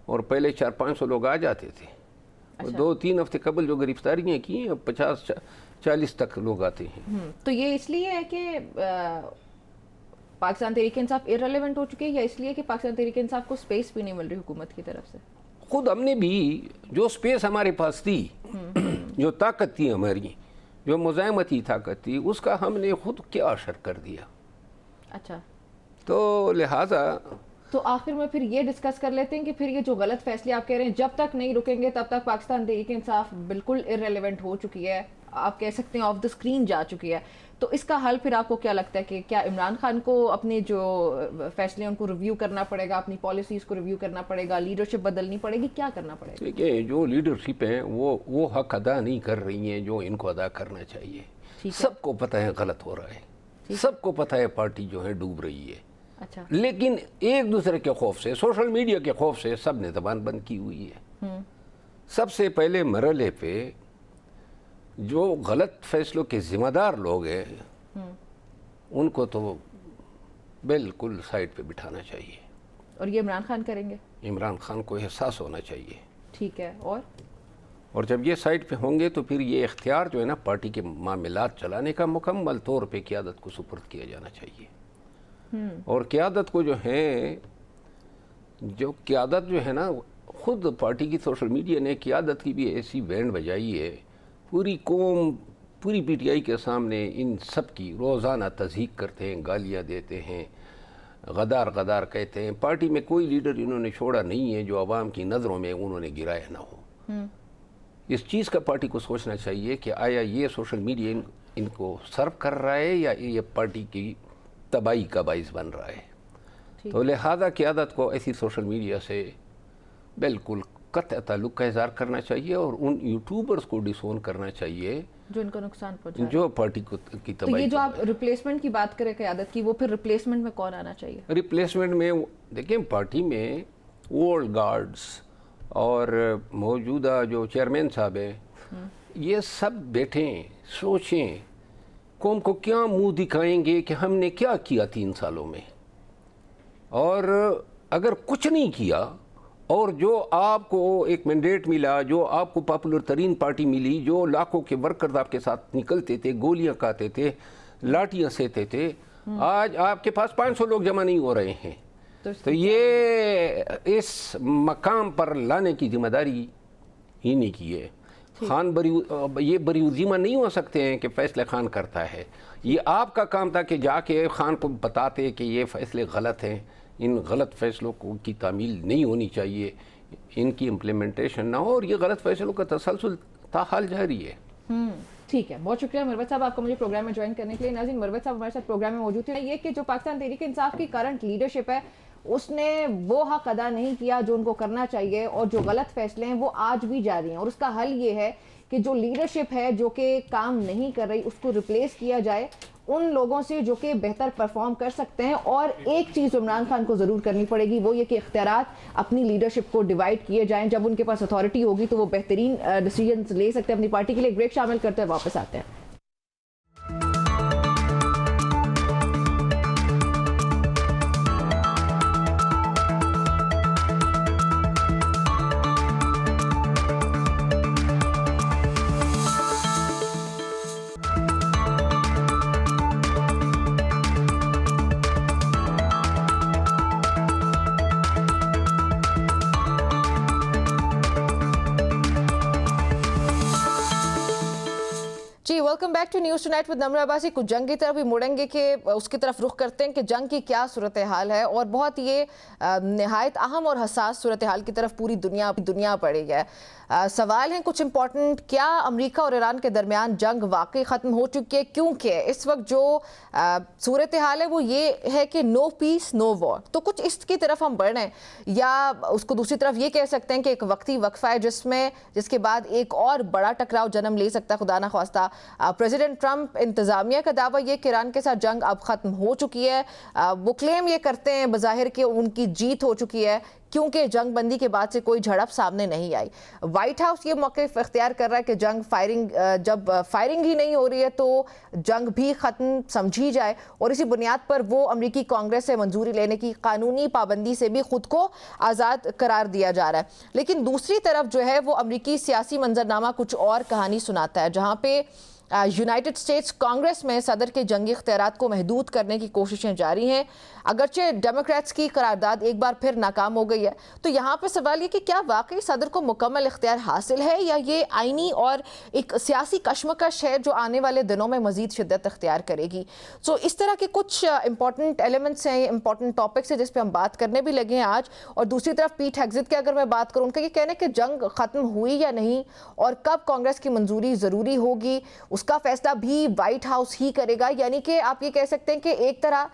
और पहले 400-500 लोग आ जाते थे। और 2-3 हफ्ते कबल जो गिरफ्तारियाँ की हैं अब 50-40 तक लोग आते हैं। तो ये इसलिए है कि पाकिस्तान तहरीक इंसाफ इररिलेवेंट हो चुकी है, या इसलिए कि पाकिस्तान तहरीक इंसाफ को स्पेस भी नहीं मिल रही हुकूमत की तरफ से? खुद हमने भी जो स्पेस हमारे पास थी, जो ताकत थी हमारी, जो मुज़ाहमती ताकत थी, उसका हमने खुद क्या असर कर दिया। अच्छा, तो लिहाजा तो आखिर में फिर ये डिस्कस कर लेते हैं कि फिर ये जो गलत फैसले आप कह रहे हैं जब तक नहीं रुकेंगे तब तक पाकिस्तान तहरीक इंसाफ बिल्कुल इररिलेवेंट हो चुकी है, आप कह सकते हैं ऑफ द स्क्रीन जा चुकी है। तो इसका हल फिर आपको क्या लगता है कि क्या इमरान खान को अपने जो फैसले उनको रिव्यू करना पड़ेगा, अपनी पॉलिसीज़ को रिव्यू करना पड़ेगा, लीडरशिप बदलनी पड़ेगी, क्या करना पड़ेगा? देखिए, जो लीडरशिप है वो हक अदा नहीं कर रही हैं जो इनको अदा करना चाहिए। सबको पता है गलत हो रहा है, सबको पता है पार्टी जो है डूब रही है। अच्छा, लेकिन एक दूसरे के खौफ से, सोशल मीडिया के खौफ से सब ने ज़बान बंद की हुई है। सबसे पहले मरहले पे जो गलत फैसलों के ज़िम्मेदार लोग हैं उनको तो बिल्कुल साइड पे बिठाना चाहिए, और ये इमरान खान करेंगे? इमरान खान को एहसास होना चाहिए। ठीक है, और जब ये साइड पे होंगे तो फिर ये इख्तियार जो है ना पार्टी के मामलात चलाने का मुकम्मल तौर पे क़ियादत को सुपुर्द किया जाना चाहिए। और क़ियादत को जो क़ियादत जो है ना, खुद पार्टी की सोशल मीडिया ने क़ियादत की भी ऐसी बैंड बजाई है, पूरी कौम पूरी पीटीआई के सामने इन सब की रोज़ाना तज़हीक करते हैं, गालियाँ देते हैं, गदार गदार कहते हैं। पार्टी में कोई लीडर इन्होंने छोड़ा नहीं है जो आवाम की नज़रों में उन्होंने गिराया ना हो। इस चीज़ का पार्टी को सोचना चाहिए कि आया ये सोशल मीडिया इनको सर्व कर रहा है या ये पार्टी की तबाही का बाइस बन रहा है। तो लिहाजा क़ियादत को ऐसी सोशल मीडिया से बिल्कुल कतई ताल्लुक़ का इज़हार करना चाहिए और उन यूट्यूबर्स को डिसोन करना चाहिए जो इनको नुकसान पहुंचा, जो पार्टी को की तो तबाही। ये जो आप रिप्लेसमेंट की बात करें क़यादत की, वो फिर रिप्लेसमेंट में कौन आना चाहिए? रिप्लेसमेंट में देखिए, पार्टी में ओल्ड गार्ड्स और मौजूदा जो चेयरमैन साहब हैं ये सब बैठें, सोचें कौम को क्या मुंह दिखाएंगे कि हमने क्या किया 3 सालों में, और अगर कुछ नहीं किया और जो आपको एक मैंडेट मिला, जो आपको पॉपुलर तरीन पार्टी मिली, जो लाखों के वर्कर्स आपके साथ निकलते थे, गोलियां खाते थे, लाठियां सहते थे, आज आपके पास 500 लोग जमा नहीं हो रहे हैं। तो ये इस मकाम पर लाने की जिम्मेदारी ही नहीं की है। खान ये बरीउज़ीमा नहीं हो सकते हैं कि फ़ैसले खान करता है। ये आपका काम था कि जाके खान को बताते कि ये फ़ैसले गलत हैं, इन गलत फ़ैसलों को की तामील नहीं होनी चाहिए, इनकी इम्प्लीमेंटेशन ना हो, और ये गलत फ़ैसलों का तसलसल ताहाल जारी है। ठीक है, बहुत शुक्रिया मरवत साहब आपका मुझे प्रोग्राम में ज्वाइन करने के लिए। नाज़रीन, मरवत साहब हमारे साथ प्रोग्राम में मौजूद थे। ये कि जो पाकिस्तान तहरीक इंसाफ की करंट लीडरशिप है उसने वो हक अदा नहीं किया जो उनको करना चाहिए, और जो गलत फैसले हैं वो आज भी जारी हैं। और उसका हल ये है कि जो लीडरशिप है जो कि काम नहीं कर रही, उसको रिप्लेस किया जाए उन लोगों से जो कि बेहतर परफॉर्म कर सकते हैं। और एक चीज़ इमरान खान को ज़रूर करनी पड़ेगी, वो ये कि इख्तियारात अपनी लीडरशिप को डिवाइड किए जाएं। जब उनके पास अथॉरिटी होगी तो वो बेहतरीन डिसीजन ले सकते हैं अपनी पार्टी के लिए। ब्रेक शामिल करते हैं, वापस आते हैं। जी, welcome back to news tonight with Namra Abbasi. कुछ जंग की तरफ भी मुड़ेंगे कि उसकी तरफ रुख करते हैं कि जंग की क्या सूरत हाल है, और बहुत ये नहायत अहम और हसास सूरत हाल की तरफ पूरी दुनिया पड़ी है। सवाल हैं कुछ इंपॉर्टेंट, क्या अमेरिका और ईरान के दरमियान जंग वाकई ख़त्म हो चुकी है? क्योंकि इस वक्त जो सूरत हाल है वो ये है कि नो पीस नो वॉर। तो कुछ इसकी तरफ हम बढ़ रहे हैं, या उसको दूसरी तरफ ये कह सकते हैं कि एक वक्ती वक्फा है जिसके बाद एक और बड़ा टकराव जन्म ले सकता है, खुदा ना ख्वास्ता। प्रेसिडेंट ट्रंप इंतजामिया का दावा ये कि ईरान के साथ जंग अब ख़त्म हो चुकी है। वो क्लेम ये करते हैं बज़ाहिर कि उनकी जीत हो चुकी है, क्योंकि जंग बंदी के बाद से कोई झड़प सामने नहीं आई। व्हाइट हाउस ये मौक़िफ़ इख्तियार कर रहा है कि जब फायरिंग ही नहीं हो रही है तो जंग भी ख़त्म समझी जाए, और इसी बुनियाद पर वो अमरीकी कांग्रेस से मंजूरी लेने की कानूनी पाबंदी से भी ख़ुद को आज़ाद करार दिया जा रहा है। लेकिन दूसरी तरफ जो है वो अमरीकी सियासी मंजरनामा कुछ और कहानी सुनाता है, जहाँ पे यूनाइटेड स्टेट्स कांग्रेस में सदर के जंगी इख्तियारात को महदूद करने की कोशिशें जारी हैं। अगरचे डेमोक्रेट्स की करारदाद एक बार फिर नाकाम हो गई है। तो यहाँ पे सवाल ये कि क्या वाकई सदर को मुकम्मल इख्तियार हासिल है, या ये आइनी और एक सियासी कशमकश है जो आने वाले दिनों में मजीद शिद्दत इख्तियार करेगी। सो इस तरह के कुछ इंपॉर्टेंट एलिमेंट्स हैं, इंपॉर्टेंट टॉपिक्स हैं जिस पर हम बात करने भी लगे हैं आज। और दूसरी तरफ पीट हेग्जिट की अगर मैं बात करूँ, उनका ये कहना है कि जंग ख़त्म हुई या नहीं और कब कांग्रेस की मंजूरी ज़रूरी होगी, उसका फैसला भी व्हाइट हाउस ही करेगा। यानी कि आप ये कह सकते हैं कि एक तरह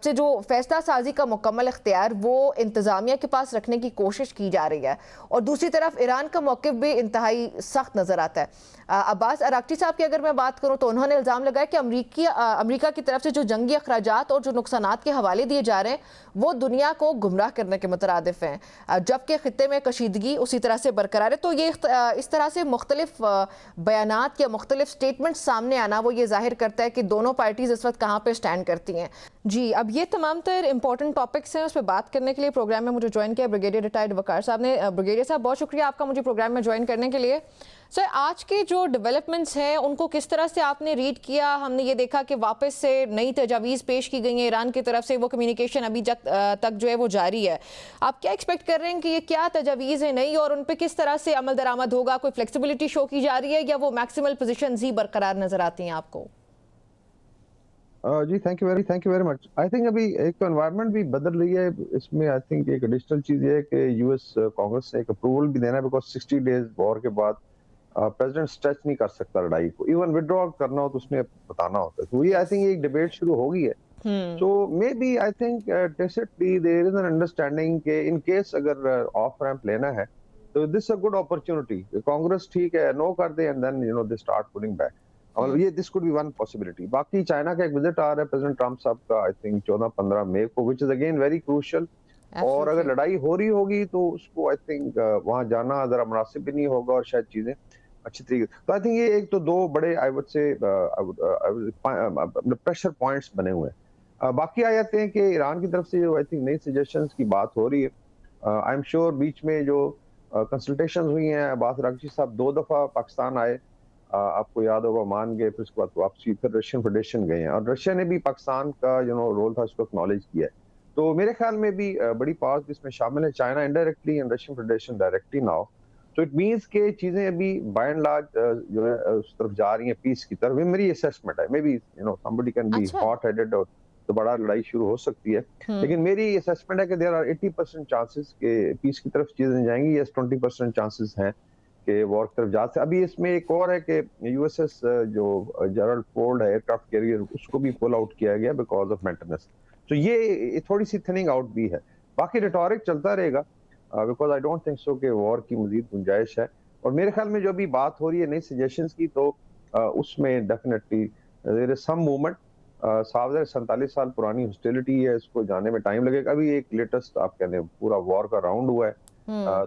से जो फैसला साजी का मुकम्मल इख्तियार वो इंतज़ामिया के पास रखने की कोशिश की जा रही है, और दूसरी तरफ ईरान का मौक़िफ़ भी इंतहाई सख्त नज़र आता है। अब्बास अराक्ची साहब की अगर मैं बात करूँ तो उन्होंने इल्ज़ाम लगाया कि अमेरिका की तरफ से जो जंगी अखराजात और जो नुकसानात के हवाले दिए जा रहे हैं वो दुनिया को गुमराह करने के मुतरादिफ हैं, जबकि ख़ित्ते में कशीदगी उसी तरह से बरकरार है। तो ये इस तरह से मुख्तलिफ बयानात या मुख्तलिफ स्टेटमेंट सामने आना वो ये जाहिर करता है कि दोनों पार्टीज़ इस वक्त कहाँ पर स्टैंड करती हैं। जी, अब ये तमाम तर इंपॉर्टेंट टॉपिक्स हैं, उस पर बात करने के लिए प्रोग्राम में मुझे ज्वाइन किया ब्रिगेडियर रिटायर्ड वकार साहब ने। ब्रिगेडियर साहब, बहुत शुक्रिया आपका मुझे प्रोग्राम में ज्वाइन करने के लिए। सर, आज के जो डेवलपमेंट्स हैं उनको किस तरह से आपने रीड किया? हमने ये देखा कि वापस से नई तजावीज़ पेश की गई हैं ईरान की तरफ से, वो कम्युनिकेशन अभी तक जो है वो जारी है। आप क्या एक्सपेक्ट कर रहे हैं कि ये क्या तजावीज़ है नई, और उन पर किस तरह से अमल दरामद होगा? कोई फ्लेक्सिबिलिटी शो की जा रही है, या वो मैक्सिमल पोजीशंस ही बरकरार नजर आती हैं आपको? जी, thank you very much. I think अभी एक तो एनवायरनमेंट भी बदल रही है। इसमें आई थिंक एक एडिशनल चीज़ ये है कि यूएस कांग्रेस ने एक अप्रूवल भी देना है, बिकॉज 60 डेज वॉर के बाद प्रेसिडेंट स्ट्रेच नहीं कर सकता लड़ाई को। इवन विड्रॉ करना हो तो उसने बताना होता है। तो ये आई थिंक एक डिबेट शुरू हो गई है। So maybe I think tacitly there is an understanding कि इन केस अगर ऑफ रैंप लेना है तो this a good opportunity. Congress ठीक है नो कर दे and then they start pulling back, और ये this could be one possibility. बाकी चाइना का एक विजिट आ रहा है प्रेसिडेंट ट्रम्प साहब का, आई थिंक 14-15 मई को, which is again very crucial. और अगर लड़ाई हो रही होगी तो उसको आई थिंक वहां जाना जरा मुनासिब भी नहीं होगा, और शायद चीजें अच्छी तरीके। तो आई थिंक ये एक तो दो बड़े I would say pressure points बने हुए हैं। बाकी आ जाते हैं कि ईरान की तरफ से जो आई थिंक नई सजेशंस की बात हो रही है। आई एम श्योर बीच में जो कंसल्टेशंस हुई हैं, अब्बास अराक्ची साहब 2 दफा पाकिस्तान आए, आपको याद होगा, मान गए, फिर उसके बाद वापसी फिर रशियन फेडरेशन गए हैं, और रशिया ने भी पाकिस्तान का रोल था उसको एक्नॉलेज किया है। तो मेरे ख्याल में भी बड़ी पावर्स इसमें शामिल है, China indirectly and Russian federation directly now. तो इट मींस के चीजें अभी बाय एंड लार्ज जो है उस तरफ जा रही हैं, पीस की तरफ। ये मेरी असेसमेंट है। May be somebody can be hot headed और तो बड़ा लड़ाई शुरू हो सकती है, लेकिन मेरी असेसमेंट है कि देयर आर 80% चांसेस के पीस की तरफ चीजें जाएंगी। यस, 20% चांसेस हैं कि वॉर की तरफ जा सकते। अभी इसमें एक और है कि यूएसएस जो जेरल्ड फोर्ड है एयरक्राफ्ट कैरियर, उसको भी पुल आउट किया गया बिकॉज ऑफ मेंटेनेंस। तो ये थोड़ी सी थिनिंग आउट भी है। बाकी रिटोरिक चलता रहेगा, because I don't think so कि वॉर की मजीद गुंजाइश है। और मेरे ख्याल में जो अभी बात हो रही है नई सजेशंस की, तो उसमें definitely there is some movement. साहब 47 साल पुरानी हॉस्टिलिटी है, इसको जाने में टाइम लगेगा। अभी एक लेटेस्ट आप कहते हैं पूरा वॉर का राउंड हुआ है,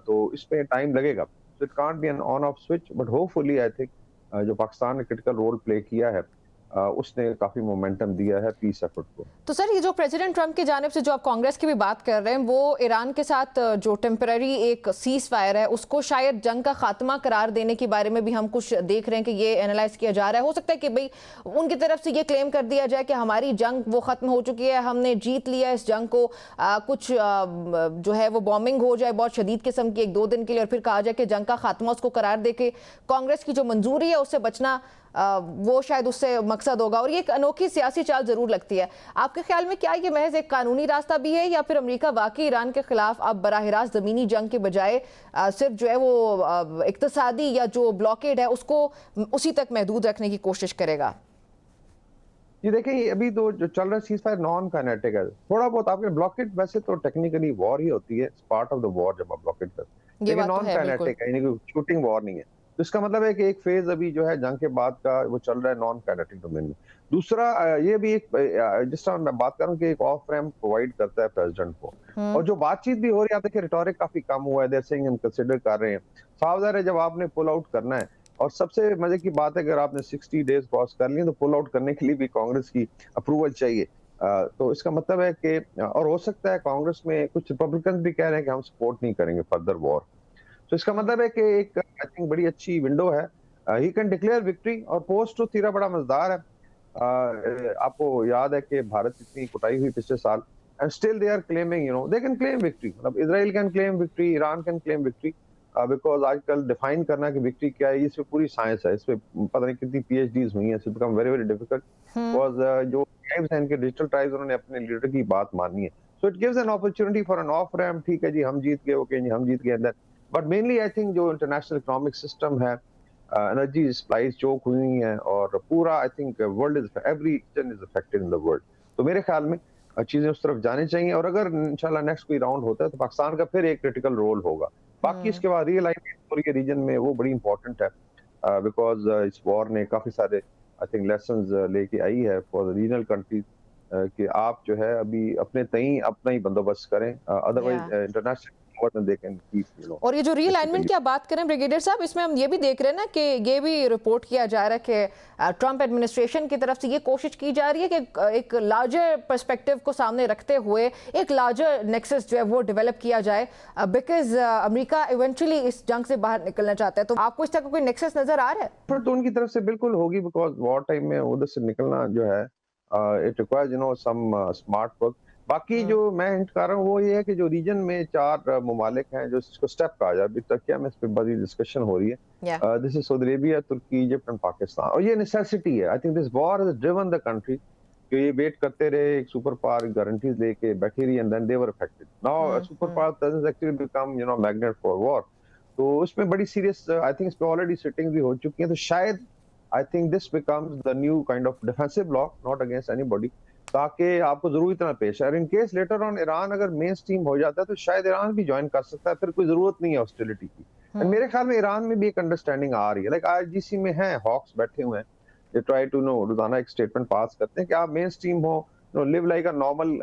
तो इसमें टाइम लगेगा। So it can't be an on off switch, but hopefully I think जो पाकिस्तान ने क्रिटिकल रोल प्ले किया है, उसने काफी मोमेंटम दिया है पीस एफर्ट को। तो सर, ये जो प्रेसिडेंट ट्रंप की जानिब से जो आप कांग्रेस की भी बात कर रहे हैं, वो ईरान के साथ जो टेम्पररी एक सीज फायर है उसको शायद जंग का खात्मा करार देने के बारे में भी हम कुछ देख रहे हैं कि ये एनालाइज किया जा रहा है। हो सकता है कि भाई उनकी तरफ से ये क्लेम कर दिया जाए कि हमारी जंग वो खत्म हो चुकी है, हमने जीत लिया इस जंग को, कुछ जो है वो बॉम्बिंग हो जाए बहुत शदीद किस्म की 1-2 दिन के लिए, और फिर कहा जाए कि जंग का खात्मा उसको करार दे के कांग्रेस की जो मंजूरी है उससे बचना, वो शायद उससे मकसद होगा। और ये एक अनोखी सियासी चाल जरूर लगती है। आपके ख्याल में क्या ये महज एक कानूनी रास्ता भी है, या फिर अमेरिका वाकई ईरान के खिलाफ अब बराह रास्त जमीनी जंग के बजाय सिर्फ जो है वो इक्तिसादी या जो ब्लॉकेड है उसको उसी तक महदूद रखने की कोशिश करेगा? ये देखिए, अभी तो जो चल रहा है सीज फायर नॉन काइनेटिक है। थोड़ा बहुत आपने ब्लॉकेट, वैसे तो टेक्निकली वॉर ही होती है, पार्ट ऑफ द वॉर जब आप ब्लॉकेट करते हैं, ये लेकिन बात तो नॉन है, बिल्कुल। काइनेटिक है, यानी कि शूटिंग वॉर नहीं है। तो इसका मतलब है कि एक फेज अभी जो है जंग के बाद का वो चल रहा है नॉन काइनेटिक डोमेन में। दूसरा ये भी एक जिस तरह मैं बात कर रहा हूँ कि एक ऑफ रैम्प प्रोवाइड करता है प्रेसिडेंट को। और जो बातचीत भी हो रही है, आप देखिए रिटोरिक काफी कम हुआ है, देयर सेइंग हम कंसीडर कर रहे हैं। साफ ज़ाहिर है जब आपने पुल आउट करना है, और सबसे मजे की बात है अगर आपने 60 डेज क्रॉस कर लिए तो पुल आउट करने के लिए भी कांग्रेस की अप्रूवल चाहिए। तो इसका मतलब है कि और हो सकता है कांग्रेस में कुछ रिपब्लिकन भी कह रहे हैं कि हम सपोर्ट नहीं करेंगे फर्दर वॉर। तो इसका मतलब है कि एक आई थिंक बड़ी अच्छी विंडो है, ही कैन डिक्लेयर विक्ट्री। और पोस्ट ट्रुथ थीरा बड़ा मजेदार है। आपको याद है कि भारत इतनी कुटाई हुई पिछले साल, and still they are claiming, they can claim victory. मतलब Israel can claim victory, Iran can claim victory, because आजकल डिफाइन करना कि विक्ट्री क्या है, इसमें पूरी साइंस है। इसमें पता नहीं कितनी पीएचडीज हुई हैं, it's become very very difficult, because जो ट्राइब्स हैं, इनके डिजिटल ट्राइब्स, उन्होंने अपने लीडर की बात मानी है। So it gives an opportunity for an off ramp. ठीक है जी, हम जीत गए, ओके जी हम जीत गए। बट मेनली आई थिंक जो इंटरनेशनल इकोनॉमिक सिस्टम है, एनर्जी सप्लाईज चोक हुई हैं, और पूरा I think world is every region is affected in the world. तो मेरे ख्याल में चीजें उस तरफ जानी चाहिए, और अगर इंशाल्लाह नेक्स्ट कोई राउंड होता है तो पाकिस्तान का फिर एक क्रिटिकल रोल होगा। बाकी इसके बाद रीअलाइनमेंट पूरे रीजन में वो बड़ी इंपॉर्टेंट है, बिकॉज इस वॉर ने काफी सारे आई थिंक लेसन्स लेके आई है फॉर द रीजनल कंट्रीज, कि आप जो है अभी अपने तई अपना ही बंदोबस्त करें, अदरवाइज इंटरनेशनल और ये जो रीअलाइनमेंट की आप बात करें ब्रिगेडियर साहब, इसमें हम ये भी देख रहे हैं ना कि ये भी रिपोर्ट किया जा रहा है कि ट्रंप एडमिनिस्ट्रेशन की तरफ से ये कोशिश की जा रही है कि एक लार्जर पर्सपेक्टिव को सामने रखते हुए एक लार्जर नेक्सस जो है वो डेवलप किया जाए, बिकॉज अमेरिका इवेंचुअली इस जंग से बाहर निकलना चाहता है। तो आपको इस तरह का कोई नेक्सस नजर आ रहा है? तो उनकी तरफ से बिल्कुल होगी, बिकॉज वॉर टाइम में उधर से निकलना जो है it requires some smart work. बाकी जो मैं हिंट कर रहा हूँ वो ये है कि जो रीजन में 4 ममालिक हैं जो इसको स्टेप कहा जाए, अभी तक क्या में इस पर बड़ी डिस्कशन हो रही है। This is Saudi Arabia, Turkey, Egypt and Pakistan. और ये नेसेसिटी है। I think this war has driven the country कि ये वेट करते रहे, एक सुपर पावर गारंटीज लेके बैठी रही, and then they were affected. Now super power doesn't actually become magnet for war. तो उसमें बड़ी सीरियस आई थिंक इस पे ऑलरेडी सिटिंग भी हो चुकी है। तो शायद आई think this becomes the new kind of defensive law, not against anybody, ताकि आपको जरूर इतना पेश है। In case later on Iran अगर मेन स्ट्रीम हो जाता है तो शायद ईरान भी ज्वाइन कर सकता है, फिर कोई जरूरत नहीं है हॉस्टिलिटी की। एंड मेरे ख्याल में ईरान में भी एक अंडरस्टैंडिंग आ रही है, लाइक आईजीसी में है, हॉक्स बैठे हुए हैं, दे ट्राई टू नो, रोजाना एक स्टेटमेंट पास करते हैं कि आप मेन स्ट्रीम हो, live like a normal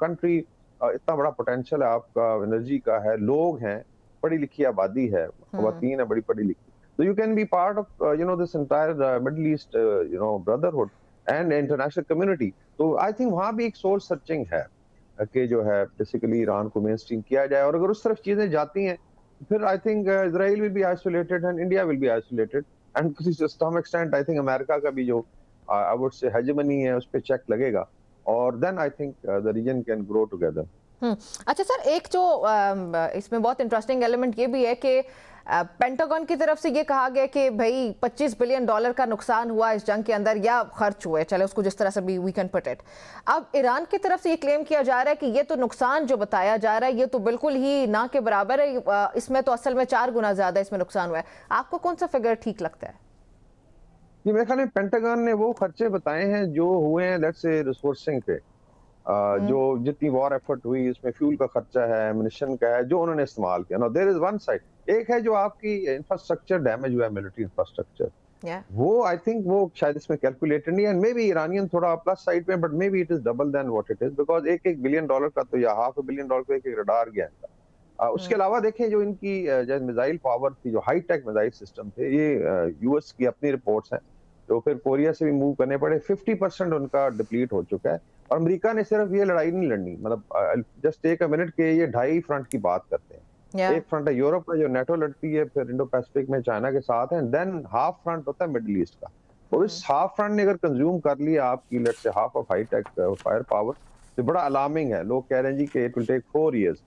country, इतना बड़ा पोटेंशियल है आपका, एनर्जी का है, लोग हैं, पढ़ी लिखी आबादी है, खवातीन है बड़ी पढ़ी लिखी, तो you can be part of this entire middle east brotherhood and international community. तो आई थिंक वहां भी एक सोल सर्चिंग है कि जो है बेसिकली ईरान को मेन स्ट्रीम किया जाए। और अगर उस तरफ चीजें जाती हैं फिर I think Israel will be isolated and India will be isolated, and किसी some extent I think America का भी जो आई वुड से हेजेमनी है उस पे चेक लगेगा, और then I think the region can grow together. अच्छा सर, एक जो इसमें बहुत इंटरेस्टिंग एलिमेंट ये भी है कि पेंटागन की तरफ से ये कहा गया कि भाई $25 बिलियन का नुकसान हुआ इस जंग के अंदर, या खर्च हुए, चले उसको जिस तरह से भी वी कैन पुट इट। अब ईरान की तरफ से ये क्लेम किया जा रहा है कि ये तो नुकसान जो बताया जा रहा है ये तो बिल्कुल ही ना के बराबर है, इसमें तो असल में 4 गुना ज्यादा इसमें नुकसान हुआ है। आपको कौन सा फिगर ठीक लगता है? ये मेरे ख्याल में पेंटागन ने वो खर्चे बताए हैं जो हुए हैं लेट्स से रिसोर्सिंग पे। जो जितनी वॉर एफर्ट हुई उसमें फ्यूल का खर्चा है, एमिनिशन का है, जो उन्होंने इस्तेमाल किया। No there is one side, एक है जो आपकी इंफ्रास्ट्रक्चर डैमेज हुआ है, मिलिट्री इंफ्रास्ट्रक्चर, वो आई थिंक वो शायद इसमें कैलकुलेटेड नहीं है, एंड मे बी ईरानियन थोड़ा प्लस साइड में, but maybe it is double than what it is, because $1 billion का तो या $500 बिलियन का एक रडार गया है। उसके अलावा देखें जो इनकी जो मिसाइल पावर थी, जो हाई टेक मिसाइल सिस्टम थे, ये यूएस की अपनी रिपोर्ट्स हैं, तो फिर कोरिया से भी मूव करने पड़े। 50% उनका डिप्लीट हो चुका है, और अमेरिका ने सिर्फ ये लड़ाई नहीं लड़नी, मतलब जस्ट टेक अ मिनट के ये 2.5 फ्रंट की बात करते हैं। एक फ्रंट है यूरोप का जो नेटो लड़ती है, फिर इंडो पैसिफिक में चाइना के साथ है, देन हाफ फ्रंट होता है मिडिल ईस्ट का। तो इस हाफ फ्रंट ने अगर कंज्यूम कर लिया आपकी let's say half of high tech fire power, तो बड़ा अलार्मिंग है। लोग कह रहे हैं जी कि इट विल टेक 4 इयर्स।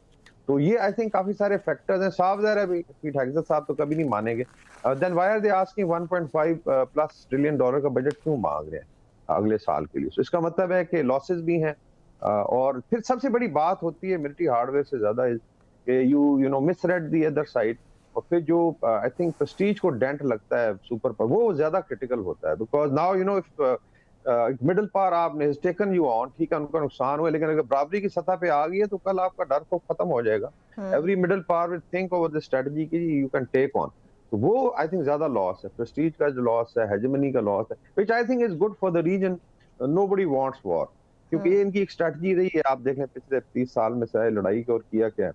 तो ये आई थिंक काफी सारे फैक्टर्स हैं। साफ ज़ाहिर है पीट हेग्सेथ साहब तो कभी नहीं मानेंगे। Then why are they asking $1.5+ trillion का बजट क्यों मांग रहे हैं अगले साल के लिए? तो इसका मतलब है कि लॉसेस भी हैं, और फिर सबसे बड़ी बात होती है मिलिट्री हार्डवेयर से ज्यादा कि you know misread the other side, और फिर जो आई थिंक प्रेस्टीज को डेंट लगता है सुपर पर, वो ज्यादा क्रिटिकल होता है। Because now you know if middle power आपने टेकन यू ऑन, ठीक है उनका नुकसान हुआ, लेकिन अगर बराबरी की सतह पे आ गई है तो कल आपका डर को खत्म हो जाएगा। Every middle power will think over the strategy की यू कैन टेक ऑन। तो वो आई थिंक ज्यादा लॉस है, प्रेस्टीज का जो लॉस है, हेजेमनी का लॉस है, which I think is good for the region. Nobody wants war, क्योंकि ये इनकी एक स्ट्रेटजी रही है। आप देखें पिछले 30 साल में से लड़ाई को और किया क्या,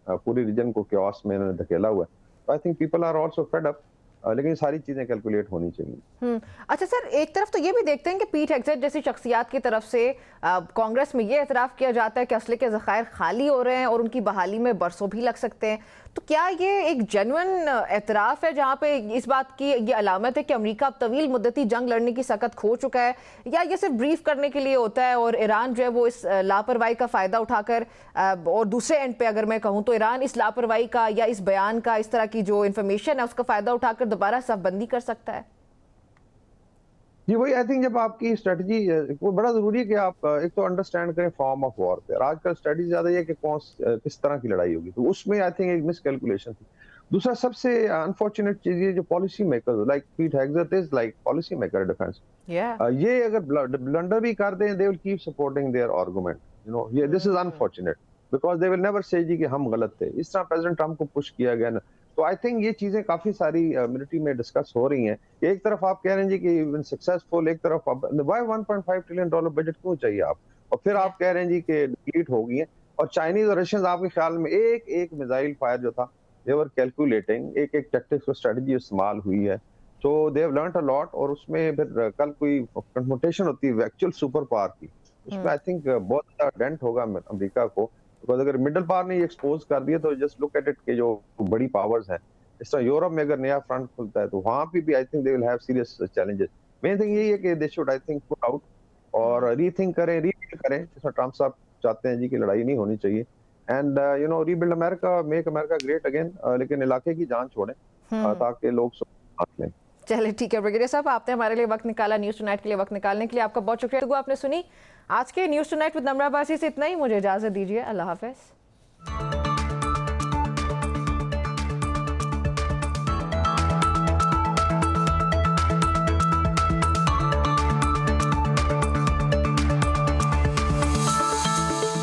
पूरी रीजन को क्योस में इन्होंने धकेला हुआ है। तो I think people are also fed up, लेकिन सारी चीजें कैलकुलेट होनी चाहिए। अच्छा सर, एक तरफ तो ये भी देखते हैं कि पीट हेग्सेथ जैसी शख्सियात की तरफ से कांग्रेस में ये एतराफ़ किया जाता है कि असले के ज़खायर खाली हो रहे हैं और उनकी बहाली में बरसों भी लग सकते हैं। तो क्या ये एक जेन्युइन एतराफ़ है जहाँ पे इस बात की ये अलामत है कि अमेरिका अब तवील मुद्दती जंग लड़ने की सकत खो चुका है, या ये सिर्फ ब्रीफ करने के लिए होता है और ईरान जो है वो इस लापरवाही का फ़ायदा उठाकर, और दूसरे एंड पे अगर मैं कहूँ तो ईरान इस लापरवाही का या इस बयान का, इस तरह की जो इन्फॉर्मेशन है उसका फ़ायदा उठाकर दोबारा सफबंदी कर सकता है? जी वही आई थिंक जब आपकी स्ट्रेटजी, वो बड़ा जरूरी है कि आप एक तो अंडरस्टैंड करें फॉर्म ऑफ वॉरफेयर। आजकल स्ट्रेटजी ज्यादा है कि किस तरह की लड़ाई होगी, तो उसमें आई थिंक एक मिसकैलकुलेशन थी। दूसरा सबसे अनफॉर्चुनेट चीज ये जो policy maker like Pete Hegseth is like policy maker defence, ये अगर ब्लंडर भी कर दें they will keep supporting their argument, you know, ये this is unfortunate because they will never say जी कि हम गलत थे। इस तरह प्रेसिडेंट ट्रंप को पुश किया गया ना, तो आई थिंक ये चीजें काफी सारी मिलिट्री में डिस्कस हो रही हैं। एक तरफ आप कह रहे हैं जी कि इवन सक्सेसफुल, एक तरफ व्हाई $1.5 ट्रिलियन बजट क्यों चाहिए आप, और फिर आप कह रहे हैं जी कि डिप्लीट हो गई है। और चाइनीज और रशियंस आपके ख्याल में एक एक मिसाइल फायर जो था दे वर कैलकुलेटिंग, एक एक टैक्टिक्स और स्ट्रेटजी इस्तेमाल हुई है, so they have learned a lot. और उसमें फिर कल कोई कन्फ्रंटेशन होती है एक्चुअल सुपर पावर की, उसमें आई थिंक बहुत ज्यादा डेंट होगा अमेरिका को, बिकॉज अगर मिडिल पावर ने ये एक्सपोज कर दिया तो जस्ट लुक एट इट के जो बड़ी पावर्स हैं, इस तरह यूरोप में अगर नया फ्रंट खुलता है तो वहां पे भी I think they will have serious challenges. Main thing यही है कि they should I think put out और रीथिंक करें, रीबिल्ड करें, जैसा ट्रम्प साहब चाहते हैं जी कि लड़ाई नहीं होनी चाहिए, and you know rebuild America, make America great again, लेकिन इलाके की जान छोड़ें ताकि लोग साथ लें। चलिए ठीक है ब्रिगेडियर साहब, आपने हमारे लिए वक्त निकाला, न्यूज़ टुनाइट के लिए वक्त निकालने के लिए आपका बहुत शुक्रिया। तो आपने सुनी आज के news tonight with Namra Abbasi से इतना ही, मुझे इजाज़त दीजिए, अल्लाह हाफ़िज़।